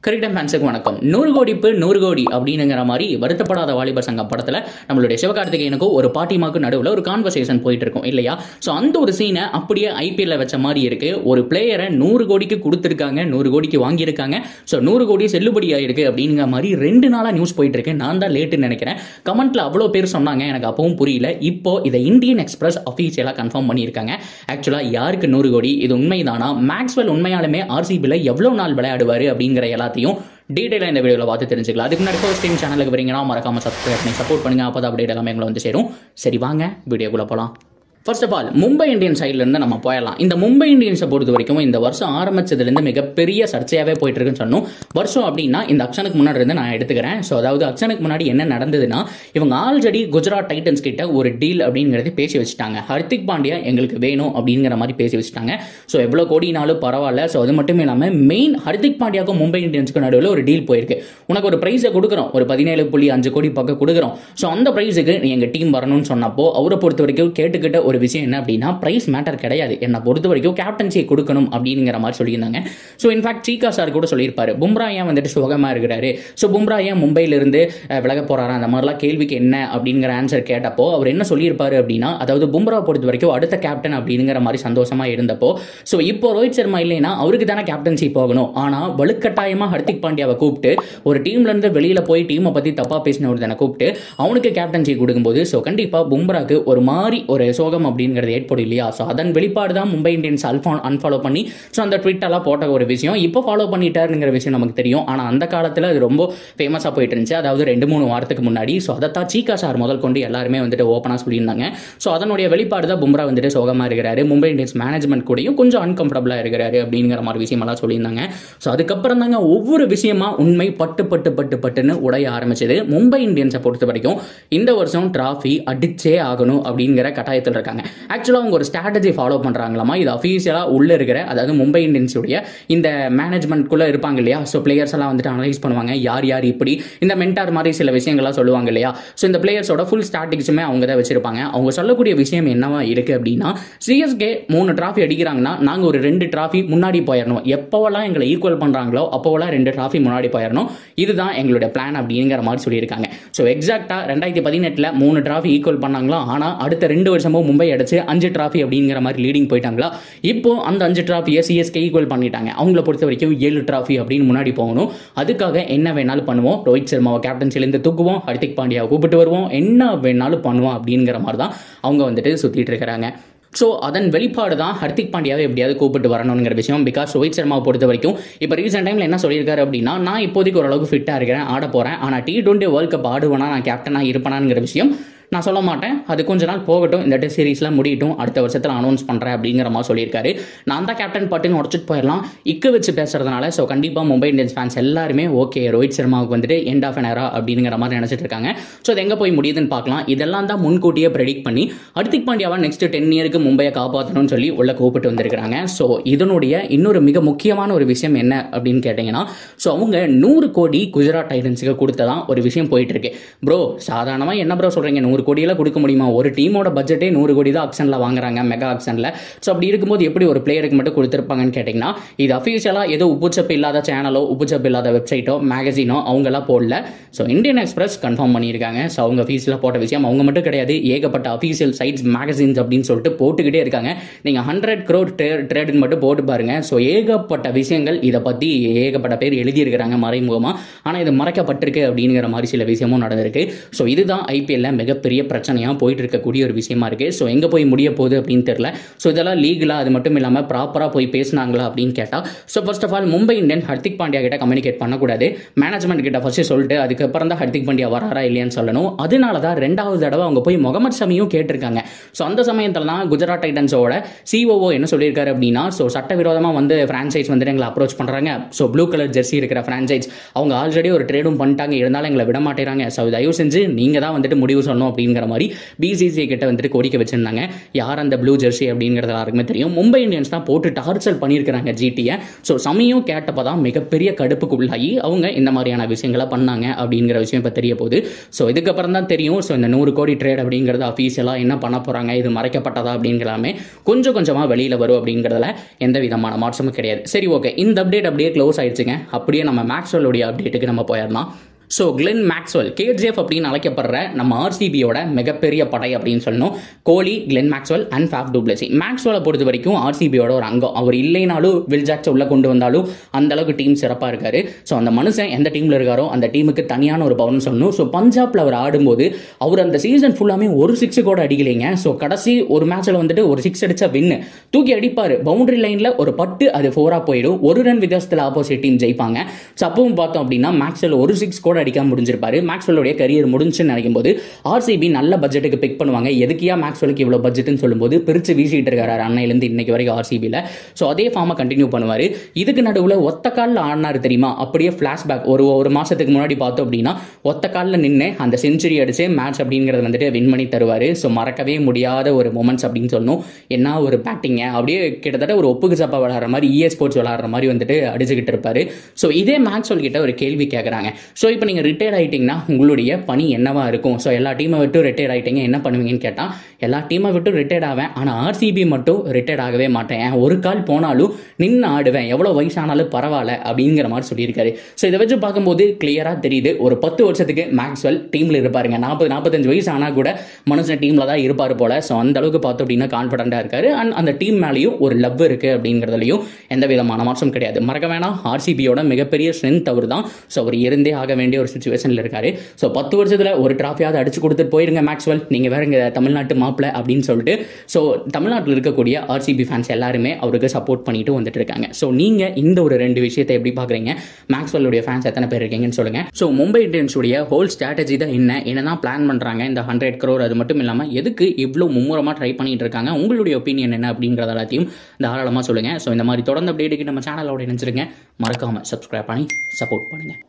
Cricket ஃபேன்ஸுக்கு வணக்கம். 100 கோடிப்பு 100 கோடி அப்படிங்கிற மாதிரி வருத்தப்படாத வாலிபர் சங்கம் படத்தில் நம்மளுடைய சிவகார்த்திகேயனுக்கும் ஒரு பாட்டிமாக்கு நடுவில் ஒரு கான்வர்சேஷன் போயிட்டு இருக்கும் இல்லையா? ஸோ அந்த ஒரு சீனை அப்படியே ஐபிஎல்ல வச்ச மாதிரி இருக்கு. ஒரு பிளேயரை 100 கோடிக்கு கொடுத்துருக்காங்க, 100 கோடிக்கு வாங்கியிருக்காங்க. ஸோ 100 கோடி செல்லுபடி ஆயிருக்கு அப்படிங்கிற மாதிரி 2 நாளாக நியூஸ் போயிட்டு இருக்கு. நான் தான் லேட்டுன்னு நினைக்கிறேன். கமெண்ட்ல அவ்வளோ பேர் சொன்னாங்க, எனக்கு அப்பவும் புரியல. இப்போ இதை இந்தியன் எக்ஸ்பிரஸ் அஃபீஷியலாக கன்ஃபார்ம் பண்ணியிருக்காங்க. ஆக்சுவலாக யாருக்கு 100 கோடி, இது உண்மைதானா? மேக்ஸ்வெல் உண்மையாலுமே ஆர்சிபியில் எவ்வளோ நாள் விளையாடுவார் அப்படிங்கிற எல்லாத்தையும் டீடைலாக இந்த வீடியோவில் பார்த்து தெரிஞ்சுக்கலாம். அதுக்கு முன்னாடி ஃபர்ஸ்ட் டைம் சேனலுக்கு வரீங்கன்னா மறக்காம சப்ஸ்கிரைப் பண்ணி சப்போர்ட் பண்ணுங்க. அப்போ தான் அப்டேட் எல்லாமே எங்களை வந்து சேரும். சரி வாங்க வீடியோக்குள்ள போகலாம். First of all Mumbai Indians சைட்லேருந்து நம்ம போயிடலாம். இந்த மும்பை இந்தியன்ஸை பொறுத்த வரைக்கும் இந்த வருஷம் ஆரம்பிச்சதுலேருந்து மிகப்பெரிய சர்ச்சையாகவே போயிட்டு இருக்குன்னு சொன்னோம். வருஷம் அப்படின்னா இந்த அக்ஷனுக்கு முன்னாடி இருந்து நான் எடுத்துக்கிறேன். ஸோ அதாவது அக்ஷனுக்கு முன்னாடி என்ன நடந்ததுன்னா, இவங்க ஆல்ரெடி குஜராத் டைட்டன்ஸ் கிட்ட ஒரு டீல் அப்படிங்கிறது பேசி வச்சுட்டாங்க. ஹர்திக் பாண்டியா எங்களுக்கு வேணும் அப்படிங்கிற மாதிரி பேசி வச்சுட்டாங்க. ஸோ எவ்வளோ கோடினாலும் பரவாயில்ல. ஸோ அது மட்டும் இல்லாமல் மெயின் ஹர்திக் பாண்டியாவுக்கும் மும்பை இந்தியன்ஸுக்கு நடுவில் ஒரு டீல் போயிருக்கு. உனக்கு ஒரு ப்ரைஸை கொடுக்குறோம், ஒரு 17.5 கோடி பக்கம் கொடுக்குறோம். ஸோ அந்த ப்ரைஸுக்கு நீ எங்கள் டீம் வரணும்னு சொன்னப்போ அவரை பொறுத்த வரைக்கும் கேட்டுக்கிட்ட ஒரு விஷயம் என்ன அப்படின்னா, பிரைஸ் மேட்டர் கிடையாது, என்னை பொறுத்த வரைக்கும் கேப்டன்சியை கொடுக்கணும் அப்படிங்கிற மாதிரி சொல்லியிருந்தாங்க. ஸோ இன்ஃபேக்ட் சீகா சார் கூட சொல்லியிருப்பாரு, பும்ரா ஏன் வந்துட்டு சுகமாக இருக்கிறாரு, ஸோ பும்ரா ஏன் மும்பையிலிருந்து விலக போறாரா, அந்த மாதிரிலாம் கேள்விக்கு என்ன அப்படிங்கிற ஆன்சர் கேட்டப்போ அவர் என்ன சொல்லியிருப்பாரு அப்படின்னா, அதாவது பும்ரா பொறுத்த வரைக்கும் அடுத்த கேப்டன் அப்படிங்கிற மாதிரி சந்தோஷமா இருந்தப்போ, ஸோ இப்போ ரோஹித் சர்மா இல்லைன்னா அவருக்கு தானே கேப்டன்சி போகணும். ஆனால் வலுக்கட்டாயமாக ஹர்திக் பாண்டியாவை கூப்பிட்டு ஒரு டீம்ல இருந்து வெளியில போய் டீமை பத்தி தப்பா பேசின ஒரு தானே கூப்பிட்டு அவனுக்கு கேப்டன்சி கொடுக்கும்போது, ஸோ கண்டிப்பா பும்ராக்கு ஒரு மாதிரி ஒரு சோகம் அப்படிங்கிறது ஏற்படும் இல்லையா? ஸோ அதன் வெளிப்பாடு தான் மும்பை இந்தியன்ஸ் அன்ஃபாலோ பண்ணி ஸோ அந்த ட்விட்டெல்லாம் போட்ட ஒரு விஷயம். இப்போ ஃபாலோ பண்ணிட்டாருங்கிற விஷயம் நமக்கு தெரியும். ஆனால் அந்த காலத்தில் அது ரொம்ப ஃபேமஸாக போயிட்டு இருந்துச்சு, அதாவது 2-3 வாரத்துக்கு முன்னாடி. ஸோ அதைத்தான் சீகா சார் முதல் கொண்டு எல்லாருமே வந்துட்டு ஓப்பனாக சொல்லியிருந்தாங்க. ஸோ அதனுடைய வெளிப்பாடு தான் பும்ரா வந்துட்டு சோகமாக இருக்கிறாரு, மும்பை இந்தியன்ஸ் மேனேஜ்மெண்ட் கூடயும் கொஞ்சம் அன்கம்ஃபர்டபுளாக இருக்கிறாரு அப்படிங்கிற மாதிரி விஷயமெல்லாம் சொல்லியிருந்தாங்க. ஸோ அதுக்கப்புறம் தாங்க ஒவ்வொரு விஷயமா உண்மை பட்டுன்னு உடைய ஆரம்பிச்சது. மும்பை இந்தியன்ஸை பொறுத்த வரைக்கும் இந்த வருஷம் டிராஃபி அடிச்சே ஆகணும் அப்படிங்கிற கட்டாயத்தில் இருக்காங்க. ஆக்சுவலாக அவங்க ஒரு ஸ்ட்ராட்டஜி ஃபாலோ பண்ணுறாங்களாமா. இது அஃபீஷியலாக உள்ளே இருக்கிற, அதாவது மும்பை இந்தியன்ஸுடைய இந்த மேனேஜ்மெண்ட்குள்ளே இருப்பாங்க இல்லையா? ஸோ பிளேயர்ஸ் எல்லாம் வந்துட்டு அனலைஸ் பண்ணுவாங்க, யார் யார் இப்படி இந்த மென்டார் மாதிரி சில விஷயங்கள்லாம் சொல்லுவாங்க இல்லையா? ஸோ இந்த பிளேயர்ஸோட ஃபுல் ஸ்டாட்டிக்ஸுமே அவங்க தான் வச்சிருப்பாங்க. அவங்க சொல்லக்கூடிய விஷயம் என்னவா இருக்குது அப்படின்னா, சிஎஸ்கே 3 டிராஃபி அடிக்கிறாங்கன்னா நாங்கள் ஒரு 2 டிராஃபி முன்னாடி போயிடணும், எப்போவெல்லாம் எங்களை ஈக்குவல் பண்ணுறாங்களோ அப்போவெல்லாம் 2 டிராஃபி முன்னாடி போயிடணும், இதுதான் எங்களுடைய பிளான் அப்படிங்கிற மாதிரி சொல்லியிருக்காங்க. ஸோ எக்ஸாக்டாக 2018 3 டிராஃபி ஈக்குவல் பண்ணாங்களா, ஆனால் அடுத்த 2 வருஷமும் மும்பை அடிச்சு 5 டிராஃபி அப்படிங்கிற மாதிரி லீடிங் போயிட்டாங்களா. இப்போ அந்த 5 டிராஃபியை சிஎஸ்கே ஈக்குவல் பண்ணிட்டாங்க. அவங்கள பொறுத்த வரைக்கும் 7 டிராஃபி அப்படின்னு முன்னாடி போகணும். அதுக்காக என்ன வேணாலும் பண்ணுவோம், ரோஹித் சர்மாவை கேப்டன்சிலேருந்து தூக்குவோம், ஹர்திக் பாண்டியாவை கூப்பிட்டு வருவோம், என்ன வேணாலும் பண்ணுவோம் அப்படிங்கிற மாதிரி தான் அவங்க வந்துட்டு சுற்றிட்டு இருக்கிறாங்க. ஸோ அதன் வெளிப்பாடு தான் ஹர்திக் பாண்டியாவை எப்படியாவது கூப்பிட்டு வரணுங்கிற விஷயம். பிகாஸ் ரோஹித் சர்மாவை பொறுத்த வரைக்கும் இப்போ ரீசெண்ட் டைமில் என்ன சொல்லியிருக்காரு அப்படின்னா, நான் இப்போதைக்கு ஓரளவுக்கு ஃபிட்டாக இருக்கிறேன், ஆட போகிறேன், ஆனால் T20 வேர்ல்ட் கப் ஆடுவேனா, நான் கேப்டனாக இருப்பேனாங்கிற விஷயம் நான் சொல்ல மாட்டேன், அது கொஞ்ச நாள் போகட்டும், இந்த டெஸ்ட் சீரீஸ்லாம் முடியட்டும், அடுத்த வருஷத்தில் அனௌன்ஸ் பண்ணுறேன் அப்படிங்கிற மாதிரி சொல்லியிருக்காரு. நான் தான் கேப்டன் பட்டுன்னு உடச்சிட்டு போயிடலாம் இக்கு வச்சு பேசுறதுனால. ஸோ கண்டிப்பாக மும்பை இந்தியன்ஸ் ஃபேன்ஸ் எல்லாருமே ஓகே, ரோஹித் சர்மாவுக்கு வந்துட்டு எண்ட் ஆஃப் அன் ஏரா அப்படிங்கிற மாதிரி நினச்சிட்டு இருக்காங்க. ஸோ அது எங்கே போய் முடியுதுன்னு பார்க்கலாம். இதெல்லாம் தான் முன்கூட்டியே ப்ரெடிக்ட் பண்ணி ஹர்திக் பாண்டியாவை நெக்ஸ்ட் 10 இயருக்கு மும்பையை காப்பாற்றணும்னு சொல்லி உள்ள கூப்பிட்டு வந்திருக்காங்க. ஸோ இதனுடைய இன்னொரு மிக முக்கியமான ஒரு விஷயம் என்ன அப்படின்னு கேட்டிங்கன்னா, ஸோ அவங்க 100 கோடி குஜராத் டைட்டன்ஸுக்கு கொடுத்ததான் ஒரு விஷயம் போயிட்டு இருக்கு. ப்ரோ சாதாரணமாக என்ன ப்ரோ சொல்கிறீங்க, 100 கோடியெல்லாம் கொடுக்க முடியுமா? ஒரு டீமோட பட்ஜெட்டே 100 கோடி தான் ஆக்ஷனில் வாங்குறாங்க, மெகா ஆக்ஷனில். ஸோ அப்படி இருக்கும்போது எப்படி ஒரு பிளேயருக்கு மட்டும் கொடுத்துருப்பாங்கன்னு கேட்டிங்கன்னா, இது அஃபீஷியலாக ஏதோ உப்புச்சப்பு இல்லாத சேனலோ உப்புச்சப்பு இல்லாத வெப்சைட்டோ மேகசினோ அவங்கெல்லாம் போடல. ஸோ இந்தியன் எக்ஸ்பிரஸ் கன்ஃபார்ம் பண்ணியிருக்காங்க. ஸோ அவங்க அஃபீஷியலாக போட்ட விஷயம். அவங்க மட்டும் கிடையாது, ஏகப்பட்ட அஃபீஷியல் சைட்ஸ் மேகசின்ஸ் அப்படின்னு சொல்லிட்டு போட்டுக்கிட்டே இருக்காங்க. நீங்கள் 100 crore ட்ரேடுன்னு மட்டும் போட்டு பாருங்க. ஸோ ஏகப்பட்ட விஷயங்கள் இதை பற்றி ஏகப்பட்ட பேர் எழுதியிருக்கிறாங்க மறைமுகமாக. ஆனால் இது மறைக்கப்பட்டிருக்கு அப்படிங்கிற மாதிரி சில விஷயமும் நடந்திருக்கு. ஸோ இதுதான் ஐபிஎல்ல மிகப்பெரிய பிரச்சனையாக போயிட்டு இருக்கக்கூடிய ஒரு விஷயமா இருக்கு. ஸோ எங்கே போய் முடிய போகுது அப்படின்னு தெரியல. ஸோ இதெல்லாம் லீகலா, அது மட்டும் இல்லாமல் ப்ராப்பராக போய் பேசினாங்களா அப்படின்னு கேட்டால், so first of all Mumbai Indian Hardik Pandya கிட்ட கம்யூனிகேட் பண்ணக்கூடாது, மேனேஜ்மெண்ட் கிட்ட ஃபர்ஸ்ட் சொல்லிட்டு அதுக்கப்புறம் தான் ஹர்திக் பாண்டியா வராரா இல்லையான்னு சொல்லணும். அதனால தான் 2வது தடவை அவங்க போய் முகமது ஷமியும் கேட்டிருக்காங்க. ஸோ அந்த சமயத்தில் தான் குஜராத் டைட்டன்ஸோட சிஓஓ என்ன சொல்லியிருக்காரு அப்படின்னா, ஸோ சட்டவிரோதமாக வந்து ஃப்ரான்ச்சைஸ் வந்துட்டு எங்களை அப்ரோச் பண்ணுறாங்க. ஸோ ப்ளூ கலர் ஜெர்சி இருக்கிற ஃப்ரான்ச்சைஸ் அவங்க ஆல்ரெடி ஒரு ட்ரேடும் பண்ணிட்டாங்க, இருந்தாலும் எங்களை விட மாட்டேறாங்க. ஸோ தயவு செஞ்சு நீங்கள் தான் வந்துட்டு முடிவு சொல்லணும் அப்படின்னு அப்படிங்கிற மாதிரி பிசிசிஐ கிட்ட வந்துட்டு கோரிக்கை வச்சிருந்தாங்க. யார் அந்த ப்ளூ ஜெர்சி அப்படிங்கிறது எல்லாருக்குமே தெரியும். மும்பை இந்தியன்ஸ் தான் போட்டு டார்ச்சர் பண்ணியிருக்கிறாங்க ஜிடியை. ஸோ சமயம் கேட்டப்போ தான் மிகப்பெரிய கடுப்புக்கு உள்ளாகி அவங்க இந்த மாதிரியான விஷயங்களை பண்ணாங்க அப்படிங்கிற விஷயம் இப்போ தெரிய போகுது. ஸோ இதுக்கப்புறம் தான் தெரியும் ஸோ இந்த 100 கோடி ட்ரேட் அப்படிங்கிறது அஃபீஷியலாக என்ன பண்ண போகிறாங்க, இது மறைக்கப்பட்டதா அப்படிங்கிறலாமே கொஞ்சம் கொஞ்சமாக வெளியில் வரும் அப்படிங்கிறதுல எந்த விதமான மாற்றமும் கிடையாது. சரி, ஓகே, இந்த அப்டேட் அப்படியே க்ளோஸ் ஆயிடுச்சுங்க. அப்படியே நம்ம மேக்ஸ்வெல்லுடைய அப்டேட்டுக்கு நம்ம போயிடலாம். ஸோ கிளென் மேக்ஸ்வெல் கேஜிஎஃப் அப்படின்னு அழைக்கப்படுற நம்ம ஆர்சிபியோட மிகப்பெரிய படை அப்படின்னு சொல்லணும். Kohli, Glenn Maxwell and Faf du Plessis. மேக்ஸ்வெலை பொறுத்த வரைக்கும் ஆர்சிபியோட ஒரு அங்கம். அவர் இல்லைனாலும் வில் ஜாக்ஸை உள்ள கொண்டு வந்தாலும் அந்த அளவுக்கு டீம் சிறப்பாக இருக்காரு. ஸோ அந்த மனுஷன் எந்த டீமில் இருக்காரோ அந்த டீமுக்கு தனியான ஒரு பவர்னு சொல்லணும். ஸோ பஞ்சாப்ல அவர் ஆடும்போது அவர் அந்த சீசன் ஃபுல்லாமே ஒரு 6 கூட அடிக்கலைங்க. ஸோ கடைசி ஒரு மேட்ச்சில் வந்துட்டு ஒரு 6 அடிச்சா வின்னு தூக்கி அடிப்பார். பவுண்டரி லைனில் ஒரு பட்டு அது 4-ஆ போயிடும். ஒரு ரன் வித்தியாசத்தில் ஆப்போசிட் டீம் ஜெயிப்பாங்க. ஸோ அப்பவும் பார்த்தோம் அப்படின்னா மேக்ஸ்வெல் ஒரு 6 கூட அடிக்காம முடிஞ்சிருப்பாரு. மேக்ஸ்வெல்லுடைய கரியர் முடிஞ்சுன்னு நினைக்கும் போது ஆர்சிபி நல்ல பட்ஜெட்டுக்கு பிக் பண்ணுவாங்க. எதுக்கியா மேக்ஸ்வெலுக்கு இவ்வளவு பட்ஜெட்னு சொல்லும்போது பிரிச்சு வீசிட்டு இருக்காரு அன்னையிலிருந்து இன்னைக்கு வரைக்கும் ஆர்சிபியில். ஸோ அதே ஃபார்மை கண்டினியூ பண்ணுவார். இதுக்கு நடுவில் ஒத்த காலில் ஆடினாரு தெரியுமா? அப்படியே ஃபிளாஷ்பேக் ஒரு மாசத்துக்கு முன்னாடி பார்த்தோம் அப்படின்னா ஒத்த காலில் நின்று அந்த செஞ்சுரி அடிச்சு மேட்ச் அப்படிங்கிறது வந்துட்டு வின் பண்ணி தருவார். ஸோ மறக்கவே முடியாத ஒரு மொமெண்ட்ஸ் அப்படின்னு சொல்லணும். என்ன ஒரு பேட்டிங்க, அப்படியே கிட்டத்தட்ட ஒரு ஒப்புக்கு சப்பா விளையாடுற மாதிரி EA ஸ்போர்ட்ஸ் விளையாடுற மாதிரி வந்துட்டு அடிச்சுக்கிட்டு இருப்பாரு. ஸோ இதே மேக்ஸ்வெல் கிட்ட ஒரு கேள்வி கேட்குறாங்க. ஸோ இப்போ நீங்கள் ரிட்டையர் ஆகிட்டீங்கன்னா உங்களுடைய பணி என்னவா இருக்கும்? ஸோ எல்லா டீமை விட்டு ரிட்டையர் ஆகிட்டீங்க, என்ன பண்ணுவீங்கன்னு கேட்டால் எல்லா டீமை விட்டு ரிட்டையர்ட் ஆவேன், ஆனால் ஆர்சிபி மட்டும் ரிட்டையர்ட் ஆகவே மாட்டேன். ஒரு கால் போனாலும் நின்று ஆடுவேன், எவ்வளோ வயசானாலும் பரவாயில்ல அப்படிங்கிற மாதிரி சொல்லியிருக்காரு. ஸோ இதை வச்சு பார்க்கும்போது கிளியராக தெரியுது ஒரு 10 வருஷத்துக்கு மேக்ஸ்வெல் டீமில் இருப்பாருங்க. 40-45 வயசு ஆனால் கூட மனுஷன் டீமில் தான் இருப்பார் போல. ஸோ அந்த அளவுக்கு பார்த்தோம் அப்படின்னா கான்ஃபிடண்டாக இருக்காரு. அண்ட் அந்த டீம் மேலேயும் ஒரு லவ் இருக்குது அப்படிங்கிறதுலையும் எந்த விதமான மாற்றம் கிடையாது. மறக்க வேணாம், ஆர்சிபியோட மிகப்பெரிய ஸ்ட்ரென்த் அவர் தான். ஸோ அவர் இருந்தே ஆக வேண்டிய ஒரு சுச்சுவேஷனில் இருக்காரு. ஸோ 10 வருஷத்தில் ஒரு டிராஃபியாவது அடிச்சு கொடுத்துட்டு போயிருங்க மேக்ஸ்வெல், நீங்கள் வேற இங்கே தமிழ்நாட்டு மாப்பிள அப்படின்னு சொல்லிட்டு. ஸோ தமிழ்நாட்டில் இருக்கக்கூடிய ஆர்சிபி ஃபேன்ஸ் எல்லாருமே அவருக்கு சப்போர்ட் பண்ணிட்டு வந்துட்டு இருக்காங்க. ஸோ நீங்கள் இந்த ஒரு 2 விஷயத்தை எப்படி பார்க்குறீங்க? மேக்ஸ்வெல்லுடைய ஃபேன்ஸ் எத்தனை பேர் இருக்கீங்கன்னு சொல்லுங்கள். ஸோ மும்பை இந்தியன்ஸுடைய ஹோல் ஸ்ட்ராட்டஜி தான் என்னதான் பிளான் பண்ணுறாங்க இந்த 100 crore? அது மட்டும் இல்லாமல் எதுக்கு இவ்வளோ மும்முரமாக ட்ரை பண்ணிட்டு இருக்காங்க? உங்களுடைய ஒப்பீனியன் என்ன அப்படிங்கிறத எல்லாத்தையும் தாராளமாக சொல்லுங்கள். ஸோ இந்த மாதிரி தொடர்ந்து அப்டேட்டுக்கு நம்ம சேனலோட நினைச்சிருங்க. மறக்காமல் சப்ஸ்கிரைப் பண்ணி சப்போர்ட் பண்ணுங்கள்.